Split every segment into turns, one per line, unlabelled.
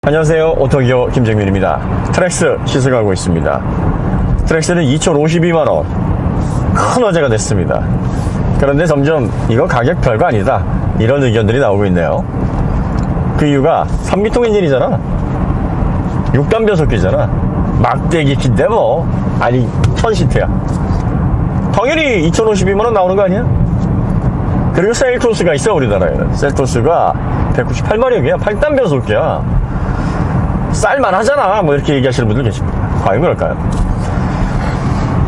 안녕하세요. 오토기어 김정민입니다. 트랙스 시승하고 있습니다. 트랙스는 2,052만원. 큰 화제가 됐습니다. 그런데 점점 이거 가격 별거 아니다, 이런 의견들이 나오고 있네요. 그 이유가 3기통 엔진이잖아. 6단 변속기잖아. 막대기 긴데 뭐. 아니 1000시트야. 당연히 2,052만원 나오는 거 아니야? 그리고 셀토스가 있어. 우리나라에는 셀토스가 198마력이야 8단 변속기야. 쌀만 하잖아, 뭐 이렇게 얘기하시는 분들 계십니다. 과연 그럴까요?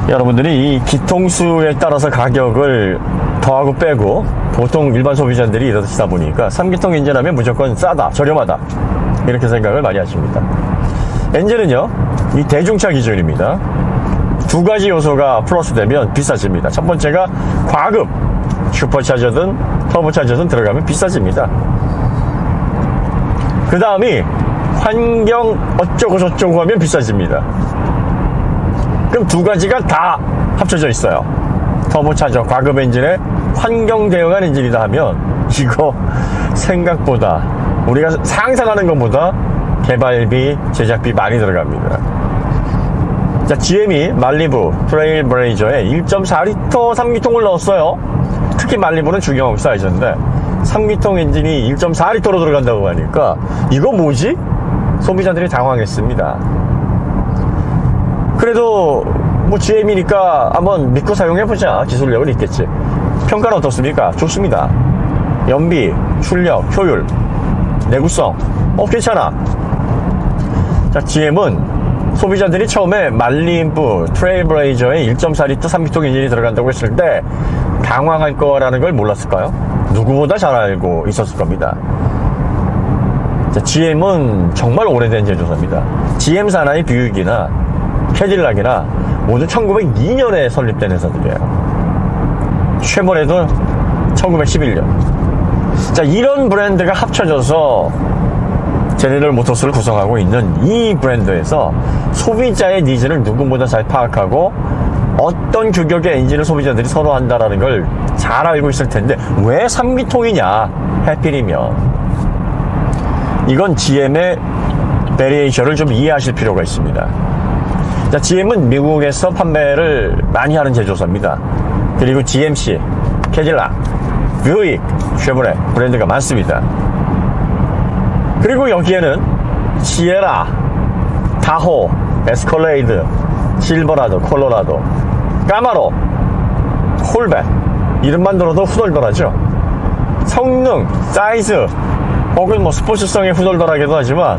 여러분들이 이 기통수에 따라서 가격을 더하고 빼고 보통 일반 소비자들이 이러시다 보니까 3기통 엔진 하면 무조건 싸다, 저렴하다, 이렇게 생각을 많이 하십니다. 엔진은요, 이 대중차 기준입니다. 두 가지 요소가 플러스 되면 비싸집니다. 첫 번째가 과급, 슈퍼차저든 터보차저든 들어가면 비싸집니다. 그 다음이 환경 어쩌고 저쩌고 하면 비싸집니다. 그럼 두 가지가 다 합쳐져 있어요. 터보차저 과급 엔진에 환경 대응한 엔진이다 하면 이거 생각보다 우리가 상상하는 것보다 개발비, 제작비 많이 들어갑니다. 자, GM이 말리부 트레일블레이저에 1.4L 3기통을 넣었어요. 특히 말리부는 중형업 사이즈인데 3기통 엔진이 1.4L로 들어간다고 하니까 이거 뭐지? 소비자들이 당황했습니다. 그래도 뭐 GM이니까 한번 믿고 사용해보자, 기술력은 있겠지. 평가는 어떻습니까? 좋습니다. 연비, 출력, 효율, 내구성 괜찮아. 자, GM은 소비자들이 처음에 말리부 트레일블레이저에 1.4L 3기통 엔진이 들어간다고 했을 때 당황할 거라는 걸 몰랐을까요? 누구보다 잘 알고 있었을 겁니다. 자, GM은 정말 오래된 제조사입니다. GM 산하의 뷰익이나 캐딜락이나 모두 1902년에 설립된 회사들이에요. 쉐보레도 1911년. 자, 이런 브랜드가 합쳐져서 제네럴 모터스를 구성하고 있는 이 브랜드에서 소비자의 니즈를 누구보다 잘 파악하고 어떤 규격의 엔진을 소비자들이 선호한다라는 걸 잘 알고 있을 텐데 왜 3기통이냐 해필이면, 이건 GM의 베리에이션을 좀 이해하실 필요가 있습니다. 자, GM은 미국에서 판매를 많이 하는 제조사입니다. 그리고 GMC, 캐딜락, 뷰익, 쉐보레 브랜드가 많습니다. 그리고 여기에는 시에라, 타호, 에스컬레이드, 실버라도, 콜로라도, 까마로, 콜벳, 이름만 들어도 후덜덜하죠. 성능, 사이즈, 혹은 뭐 스포츠성에 후덜덜하기도 하지만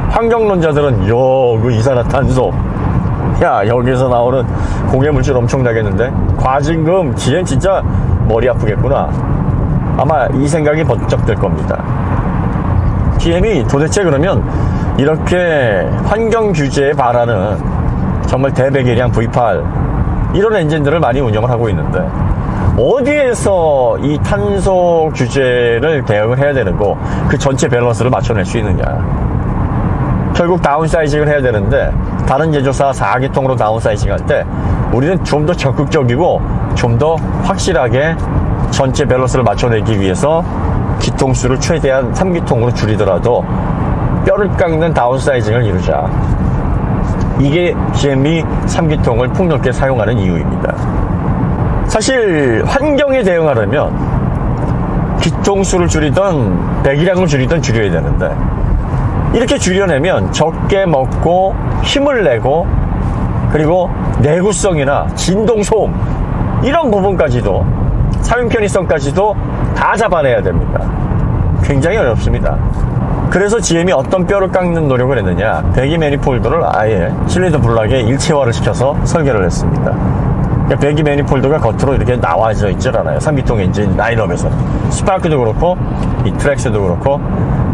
환경론자들은 그 이산화탄소, 야, 여기서 나오는 공해물질 엄청나겠는데, 과징금, GM 진짜 머리 아프겠구나, 아마 이 생각이 번쩍 들 겁니다. GM이 도대체 그러면 이렇게 환경 규제에 반하는 정말 대배기량 V8 이런 엔진들을 많이 운영을 하고 있는데 어디에서 이 탄소 규제를 대응을 해야 되는고 그 전체 밸런스를 맞춰낼 수 있느냐. 결국 다운사이징을 해야 되는데 다른 제조사 4기통으로 다운사이징 할 때 우리는 좀 더 적극적이고 좀 더 확실하게 전체 밸런스를 맞춰내기 위해서 기통수를 최대한 3기통으로 줄이더라도 뼈를 깎는 다운사이징을 이루자. 이게 GM이 3기통을 폭넓게 사용하는 이유입니다. 사실 환경에 대응하려면 기통수를 줄이던 배기량을 줄이던 줄여야 되는데 이렇게 줄여내면 적게 먹고 힘을 내고 그리고 내구성이나 진동 소음 이런 부분까지도 사용 편의성까지도 다 잡아내야 됩니다. 굉장히 어렵습니다. 그래서 GM이 어떤 뼈를 깎는 노력을 했느냐, 배기 매니폴드를 아예 실리더 블락에 일체화를 시켜서 설계를 했습니다. 그러니까 배기 매니폴드가 겉으로 이렇게 나와져 있질 않아요. 3기통 엔진 라인업에서 스파크도 그렇고 이 트랙스도 그렇고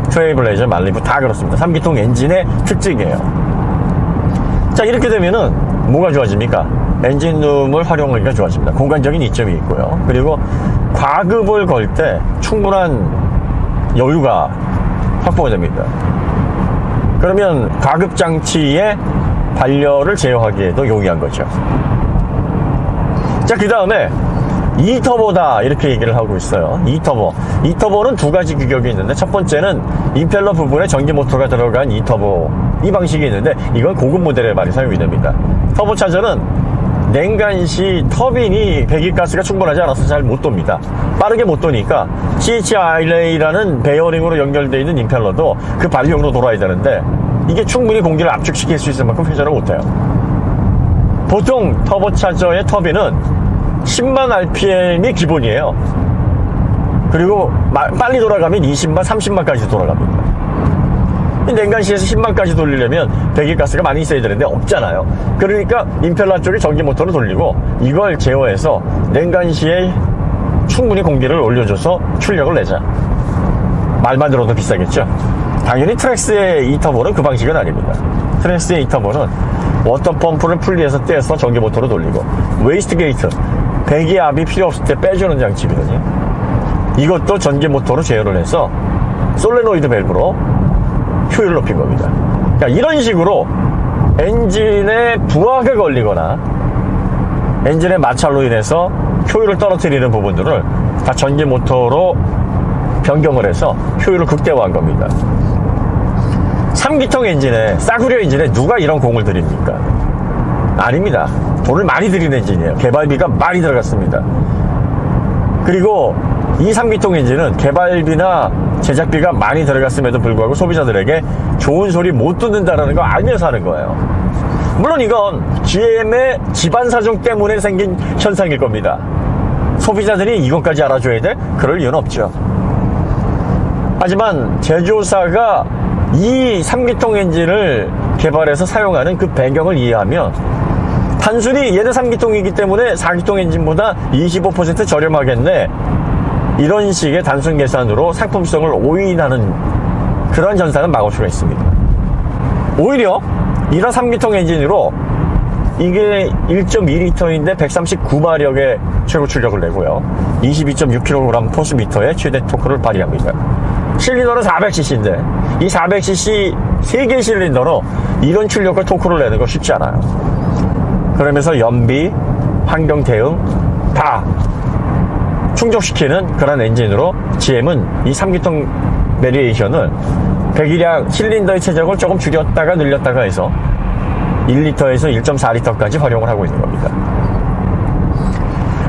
트레일블레이저, 말리부 다 그렇습니다. 3기통 엔진의 특징이에요. 자, 이렇게 되면은 뭐가 좋아집니까? 엔진룸을 활용하기가 좋아집니다. 공간적인 이점이 있고요. 그리고 과급을 걸 때 충분한 여유가 확보가 됩니다. 그러면 과급 장치의 발열을 제어하기에도 용이한 거죠. 자, 그 다음에 2터보다 이렇게 얘기를 하고 있어요. 2터보. 2터보는 두 가지 규격이 있는데 첫 번째는 임펠러 부분에 전기 모터가 들어간 2터보 이 방식이 있는데 이건 고급 모델에 많이 사용이 됩니다. 터보차저는 냉간시 터빈이 배기가스가 충분하지 않아서 잘 못 돕니다. 빠르게 못 도니까 CHRA라는 베어링으로 연결되어 있는 임펠러도 그 발용으로 돌아야 되는데 이게 충분히 공기를 압축시킬 수 있을 만큼 회전을 못해요. 보통 터보차저의 터빈은 10만 RPM이 기본이에요. 그리고 빨리 돌아가면 20만, 30만까지 돌아갑니다. 냉간시에서 10만까지 돌리려면 배기가스가 많이 있어야 되는데 없잖아요. 그러니까 임펠러 쪽에 전기 모터를 돌리고 이걸 제어해서 냉간시에 충분히 공기를 올려줘서 출력을 내자. 말만 들어도 비싸겠죠. 당연히 트랙스의 2터보는 그 방식은 아닙니다. 트랙스의 2터보는 워터펌프를 분리해서 떼서 전기 모터로 돌리고 웨이스트 게이트, 배기압이 필요 없을 때 빼주는 장치거든요. 이것도 전기 모터로 제어를 해서 솔레노이드 밸브로 효율을 높인 겁니다. 그러니까 이런 식으로 엔진에 부하가 걸리거나 엔진의 마찰로 인해서 효율을 떨어뜨리는 부분들을 다 전기 모터로 변경을 해서 효율을 극대화한 겁니다. 3기통 엔진에, 싸구려 엔진에 누가 이런 공을 들입니까? 아닙니다. 돈을 많이 들인 엔진이에요. 개발비가 많이 들어갔습니다. 그리고 이 3기통 엔진은 개발비나 제작비가 많이 들어갔음에도 불구하고 소비자들에게 좋은 소리 못 듣는다는 거 알면서 하는 거예요. 물론 이건 GM의 집안 사정 때문에 생긴 현상일 겁니다. 소비자들이 이것까지 알아줘야 돼? 그럴 이유는 없죠. 하지만 제조사가 이 3기통 엔진을 개발해서 사용하는 그 배경을 이해하면 단순히 얘는 3기통이기 때문에 4기통 엔진보다 25% 저렴하겠네, 이런 식의 단순 계산으로 상품성을 오인하는 그런 현상은 막을 수가 있습니다. 오히려 이런 3기통 엔진으로 이게 1.2리터인데 139마력의 최고 출력을 내고요, 22.6kg 포스미터의 최대 토크를 발휘합니다. 실린더는 400cc인데 이 400cc 3개 실린더로 이런 출력과 토크를 내는 거 쉽지 않아요. 그러면서 연비, 환경 대응 다 충족시키는 그런 엔진으로 GM은 이 3기통 베리에이션을 배기량 실린더의 체적을 조금 줄였다가 늘렸다가 해서 1리터에서 1.4리터까지 활용을 하고 있는 겁니다.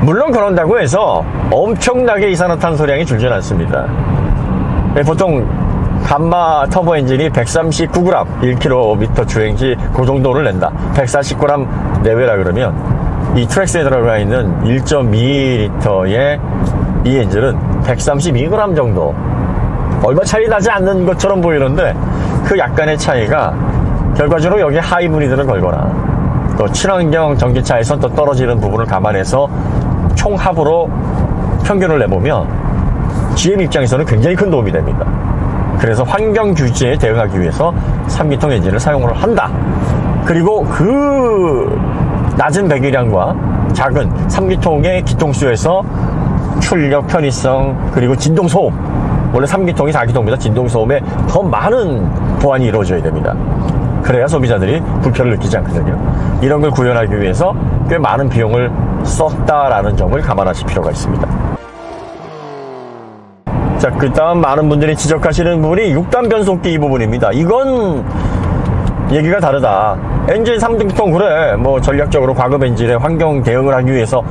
물론 그런다고 해서 엄청나게 이산화탄소량이 줄진 않습니다. 보통 감마 터보 엔진이 139g 1km 주행 시 그 정도를 낸다, 149g 내외라 그러면 이 트랙스에 들어가 있는 1.2리터의 이 엔진은 132g 정도, 얼마 차이 나지 않는 것처럼 보이는데 그 약간의 차이가 결과적으로 여기에 하이브리드를 걸거나 또 친환경 전기차에서 또 떨어지는 부분을 감안해서 총합으로 평균을 내보면 GM 입장에서는 굉장히 큰 도움이 됩니다. 그래서 환경 규제에 대응하기 위해서 3기통 엔진을 사용을 한다. 그리고 그 낮은 배기량과 작은 3기통의 기통수에서 출력, 편의성, 그리고 진동소음, 원래 3기통이 4기통보다 진동소음에 더 많은 보완이 이루어져야 됩니다. 그래야 소비자들이 불편을 느끼지 않거든요. 이런 걸 구현하기 위해서 꽤 많은 비용을 썼다라는 점을 감안하실 필요가 있습니다. 자, 그 다음 많은 분들이 지적하시는 부분이 6단 변속기 이 부분입니다. 이건 얘기가 다르다. 엔진 3기통 그래, 뭐 전략적으로 과급 엔진의 환경 대응을 하기 위해서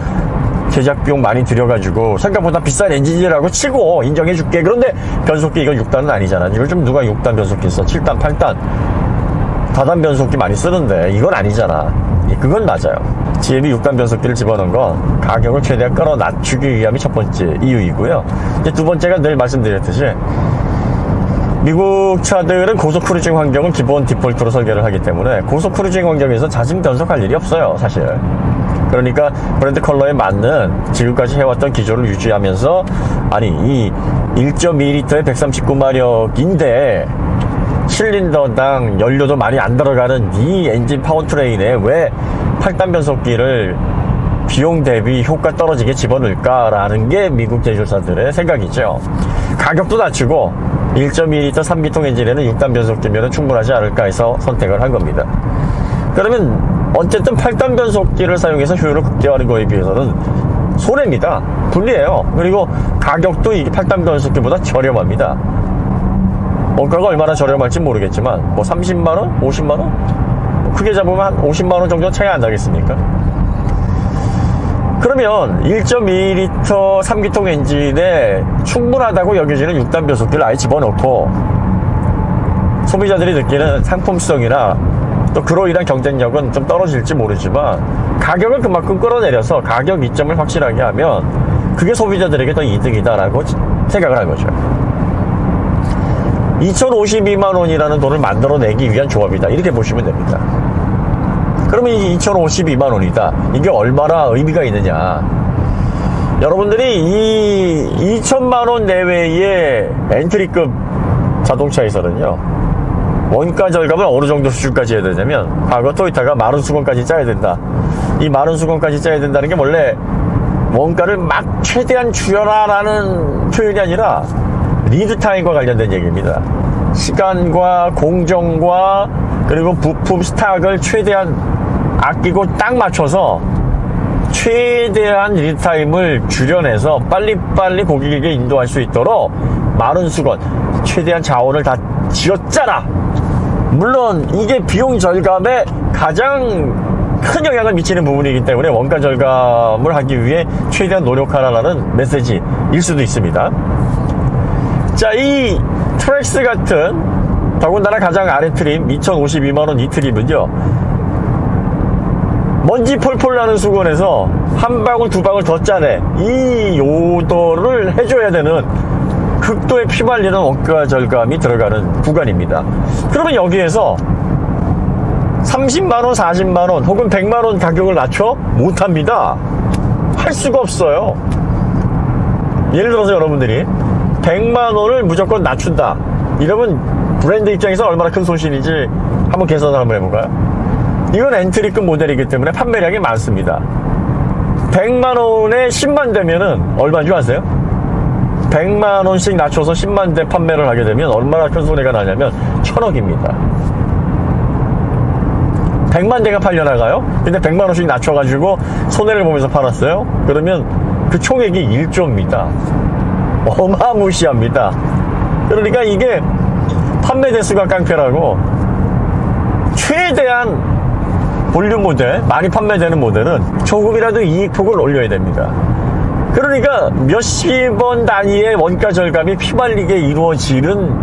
제작 비용 많이 들여가지고 생각보다 비싼 엔진이라고 치고 인정해줄게. 그런데 변속기 이건 6단은 아니잖아. 이걸 좀 누가 6단 변속기 써? 7단, 8단 다단 변속기 많이 쓰는데 이건 아니잖아. 그건 맞아요. GM이 6단 변속기를 집어넣은 건 가격을 최대한 끌어 낮추기 위함이 첫 번째 이유이고요. 이제 두 번째가 늘 말씀드렸듯이 미국 차들은 고속 크루징 환경을 기본 디폴트로 설계를 하기 때문에 고속 크루징 환경에서 잦은 변속할 일이 없어요, 사실. 그러니까 브랜드 컬러에 맞는 지금까지 해왔던 기조를 유지하면서, 아니 이 1.2리터에 139마력인데 실린더당 연료도 많이 안 들어가는 이 엔진 파워트레인에 왜 8단 변속기를 비용 대비 효과 떨어지게 집어넣을까라는 게 미국 제조사들의 생각이죠. 가격도 낮추고 1.2리터 3기통 엔진에는 6단 변속기면 충분하지 않을까 해서 선택을 한 겁니다. 그러면 어쨌든 8단 변속기를 사용해서 효율을 극대화하는 거에 비해서는 손해입니다. 불리해요. 그리고 가격도 이게 8단 변속기보다 저렴합니다. 원가가 얼마나 저렴할지 모르겠지만 뭐 30만원? 50만원? 크게 잡으면 한 50만원 정도 차이 안 나겠습니까? 그러면 1.2L 3기통 엔진에 충분하다고 여겨지는 6단 변속기를 아예 집어넣고 소비자들이 느끼는 상품성이나 또 그로 인한 경쟁력은 좀 떨어질지 모르지만 가격을 그만큼 끌어내려서 가격 이점을 확실하게 하면 그게 소비자들에게 더 이득이다라고 생각을 한 거죠. 2052만원이라는 돈을 만들어내기 위한 조합이다, 이렇게 보시면 됩니다. 그러면 이 2052만원이다, 이게 얼마나 의미가 있느냐. 여러분들이 이 2000만원 내외의 엔트리급 자동차에서는요, 원가 절감을 어느 정도 수준까지 해야 되냐면, 과거 토요타가 마른 수건까지 짜야 된다. 이 마른 수건까지 짜야 된다는 게 원래 원가를 막 최대한 줄여라라는 표현이 아니라 리드타임과 관련된 얘기입니다. 시간과 공정과 그리고 부품 스탁을 최대한 아끼고 딱 맞춰서 최대한 리드타임을 줄여내서 빨리빨리 고객에게 인도할 수 있도록 마른 수건, 최대한 자원을 다 쥐었잖아. 물론 이게 비용 절감에 가장 큰 영향을 미치는 부분이기 때문에 원가 절감을 하기 위해 최대한 노력하라는 메시지일 수도 있습니다. 자, 이 트랙스 같은 더군다나 가장 아래 트림 2052만원 이 트림은요, 먼지 폴폴 나는 수건에서 한 방울 두 방울 더 짜내, 이 요도를 해줘야 되는 극도의 피말리는 원가 절감이 들어가는 구간입니다. 그러면 여기에서 30만원, 40만원 혹은 100만원 가격을 낮춰? 못합니다. 할 수가 없어요. 예를 들어서 여러분들이 100만원을 무조건 낮춘다, 이러면 브랜드 입장에서 얼마나 큰 손실인지 한번 계산을 한번 해볼까요? 이건 엔트리급 모델이기 때문에 판매량이 많습니다. 100만원에 10만 대면은 얼마인 줄 아세요? 100만원씩 낮춰서 10만 대 판매를 하게 되면 얼마나 큰 손해가 나냐면 1000억입니다. 100만 대가 팔려나가요? 근데 100만원씩 낮춰가지고 손해를 보면서 팔았어요? 그러면 그 총액이 1조입니다. 어마무시합니다. 그러니까 이게 판매 대수가 깡패라고, 최대한 볼륨 모델, 많이 판매되는 모델은 조금이라도 이익폭을 올려야 됩니다. 그러니까 몇십 원 단위의 원가 절감이 피말리게 이루어지는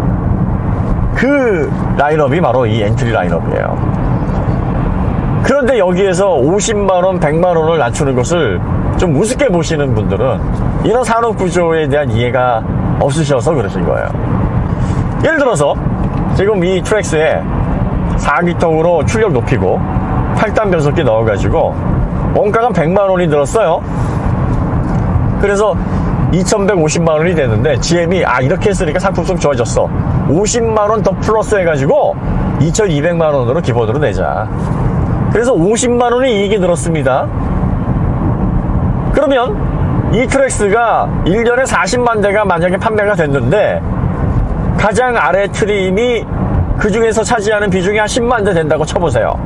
그 라인업이 바로 이 엔트리 라인업이에요. 그런데 여기에서 50만원, 100만원을 낮추는 것을 좀 우습게 보시는 분들은 이런 산업 구조에 대한 이해가 없으셔서 그러신 거예요. 예를 들어서 지금 이 트랙스에 4기통으로 출력 높이고 8단 변속기 넣어가지고 원가가 100만원이 들었어요. 그래서 2150만원이 되는데 GM이 이렇게 했으니까 상품성 좋아졌어, 50만원 더 플러스 해가지고 2200만원으로 기본으로 내자. 그래서 50만원의 이익이 늘었습니다. 그러면 이 트랙스가 1년에 40만 대가 만약에 판매가 됐는데 가장 아래 트림이 그 중에서 차지하는 비중이 한 10만 대 된다고 쳐보세요.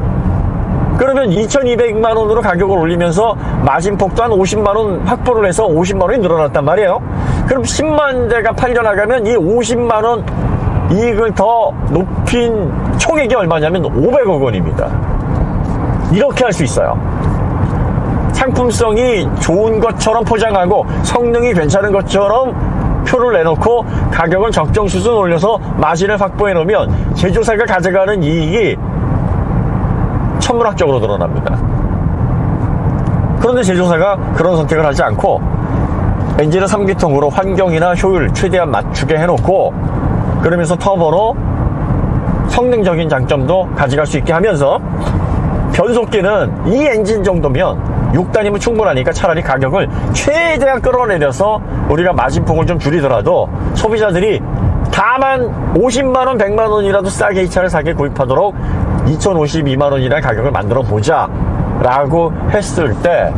그러면 2200만원으로 가격을 올리면서 마진폭도 한 50만원 확보를 해서 50만원이 늘어났단 말이에요. 그럼 10만 대가 팔려나가면 이 50만원 이익을 더 높인 총액이 얼마냐면 500억 원입니다. 이렇게 할 수 있어요. 상품성이 좋은 것처럼 포장하고 성능이 괜찮은 것처럼 표를 내놓고 가격을 적정 수준 올려서 마진을 확보해 놓으면 제조사가 가져가는 이익이 천문학적으로 드러납니다. 그런데 제조사가 그런 선택을 하지 않고 엔진을 3기통으로 환경이나 효율 최대한 맞추게 해놓고, 그러면서 터보로 성능적인 장점도 가져갈 수 있게 하면서 변속기는 이 엔진 정도면 6단이면 충분하니까 차라리 가격을 최대한 끌어내려서 우리가 마진폭을 좀 줄이더라도 소비자들이 다만 50만원, 100만원이라도 싸게 이 차를 사게 구입하도록 2052만원이라는 가격을 만들어 보자 라고 했을 때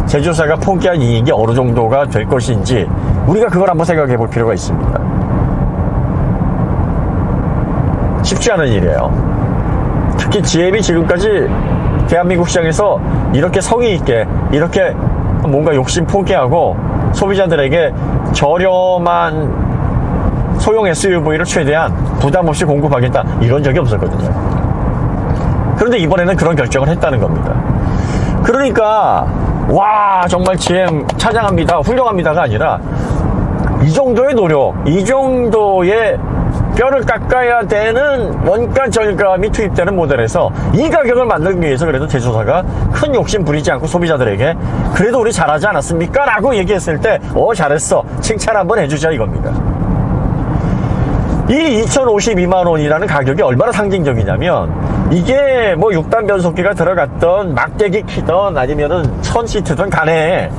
제조사가 포기한 이익이 어느 정도가 될 것인지 우리가 그걸 한번 생각해 볼 필요가 있습니다. 쉽지 않은 일이에요. 특히 GM이 지금까지 대한민국 시장에서 이렇게 성의 있게, 이렇게 뭔가 욕심 포기하고 소비자들에게 저렴한 소형 SUV를 최대한 부담 없이 공급하겠다, 이런 적이 없었거든요. 그런데 이번에는 그런 결정을 했다는 겁니다. 그러니까 와 정말 GM 찬양합니다, 훌륭합니다가 아니라 이 정도의 노력, 이 정도의 뼈를 깎아야 되는 원가 절감이 투입되는 모델에서 이 가격을 만들기 위해서 그래도 제조사가 큰 욕심 부리지 않고 소비자들에게 그래도 우리 잘하지 않았습니까? 라고 얘기했을 때 잘했어, 칭찬 한번 해주자 이겁니다. 이 2052만원이라는 가격이 얼마나 상징적이냐면, 이게 뭐 6단 변속기가 들어갔던 막대기 키던 아니면은 1000시트든 간에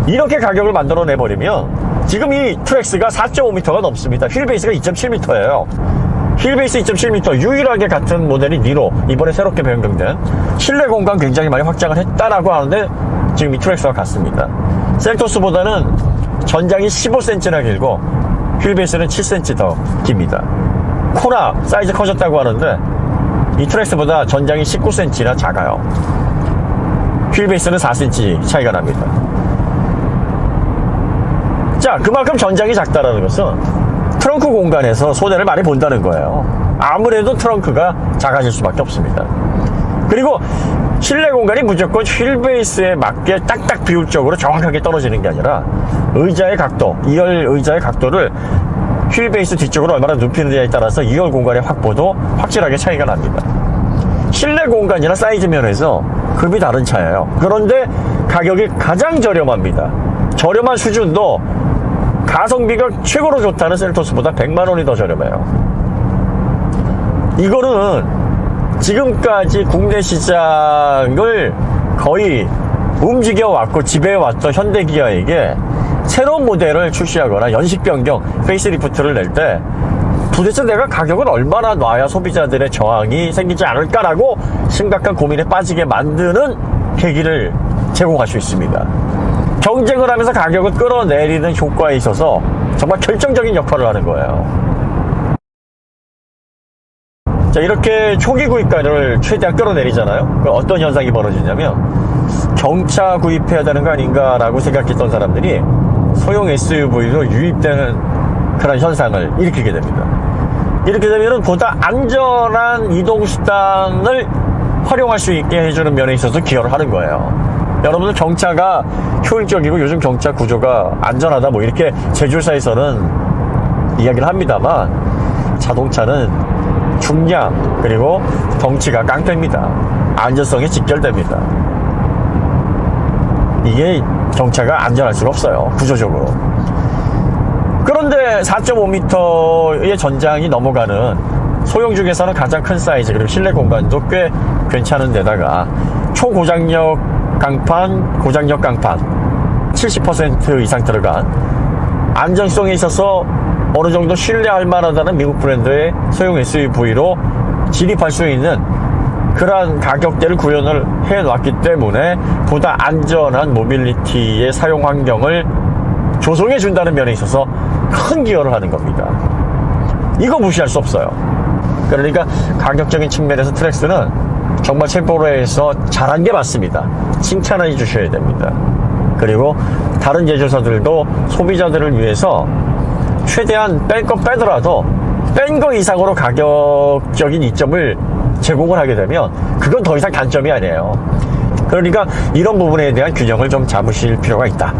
이렇게 가격을 만들어 내버리면, 지금 이 트랙스가 4.5m가 넘습니다. 휠베이스가 2.7m예요. 휠베이스 2.7m, 유일하게 같은 모델이 니로, 이번에 새롭게 변경된 실내 공간 굉장히 많이 확장을 했다라고 하는데, 지금 이 트랙스와 같습니다. 셀토스보다는 전장이 15cm나 길고 휠베이스는 7cm 더 깁니다. 코나 사이즈 커졌다고 하는데 이 트랙스보다 전장이 19cm나 작아요. 휠베이스는 4cm 차이가 납니다. 자, 그만큼 전장이 작다라는 것은 트렁크 공간에서 손해를 많이 본다는 거예요. 아무래도 트렁크가 작아질 수밖에 없습니다. 그리고 실내 공간이 무조건 휠베이스에 맞게 딱딱 비율적으로 정확하게 떨어지는 게 아니라 의자의 각도, 2열 의자의 각도를 휠베이스 뒤쪽으로 얼마나 눕히느냐에 따라서 2열 공간의 확보도 확실하게 차이가 납니다. 실내 공간이나 사이즈 면에서 급이 다른 차예요. 그런데 가격이 가장 저렴합니다. 저렴한 수준도 가성비가 최고로 좋다는 셀토스보다 100만원이 더 저렴해요. 이거는 지금까지 국내 시장을 거의 움직여왔고 지배해왔던 현대기아에게 새로운 모델을 출시하거나 연식 변경, 페이스리프트를 낼 때 도대체 내가 가격을 얼마나 놔야 소비자들의 저항이 생기지 않을까라고 심각한 고민에 빠지게 만드는 계기를 제공할 수 있습니다. 경쟁을 하면서 가격을 끌어내리는 효과에 있어서 정말 결정적인 역할을 하는 거예요. 자, 이렇게 초기 구입가를 최대한 끌어내리잖아요. 그럼 어떤 현상이 벌어지냐면, 경차 구입해야 되는 거 아닌가라고 생각했던 사람들이 소형 SUV로 유입되는 그런 현상을 일으키게 됩니다. 이렇게 되면 보다 안전한 이동수단을 활용할 수 있게 해주는 면에 있어서 기여를 하는 거예요. 여러분들 경차가 효율적이고 요즘 경차 구조가 안전하다 뭐 이렇게 제조사에서는 이야기를 합니다만, 자동차는 중량 그리고 덩치가 깡패입니다. 안전성이 직결됩니다. 이게 경차가 안전할 수가 없어요, 구조적으로. 그런데 4.5m의 전장이 넘어가는 소형 중에서는 가장 큰 사이즈, 그리고 실내 공간도 꽤 괜찮은 데다가 초고장력 강판, 고장력 강판 70% 이상 들어간 안전성에 있어서 어느 정도 신뢰할 만하다는 미국 브랜드의 소형 SUV로 진입할 수 있는 그러한 가격대를 구현을 해놨기 때문에 보다 안전한 모빌리티의 사용 환경을 조성해 준다는 면에 있어서 큰 기여를 하는 겁니다. 이거 무시할 수 없어요. 그러니까 가격적인 측면에서 트랙스는 정말 첼보로에서 잘한 게 맞습니다. 칭찬해 주셔야 됩니다. 그리고 다른 제조사들도 소비자들을 위해서 최대한 뺄 거 빼더라도 뺀 거 이상으로 가격적인 이점을 제공을 하게 되면 그건 더 이상 단점이 아니에요. 그러니까 이런 부분에 대한 균형을 좀 잡으실 필요가 있다.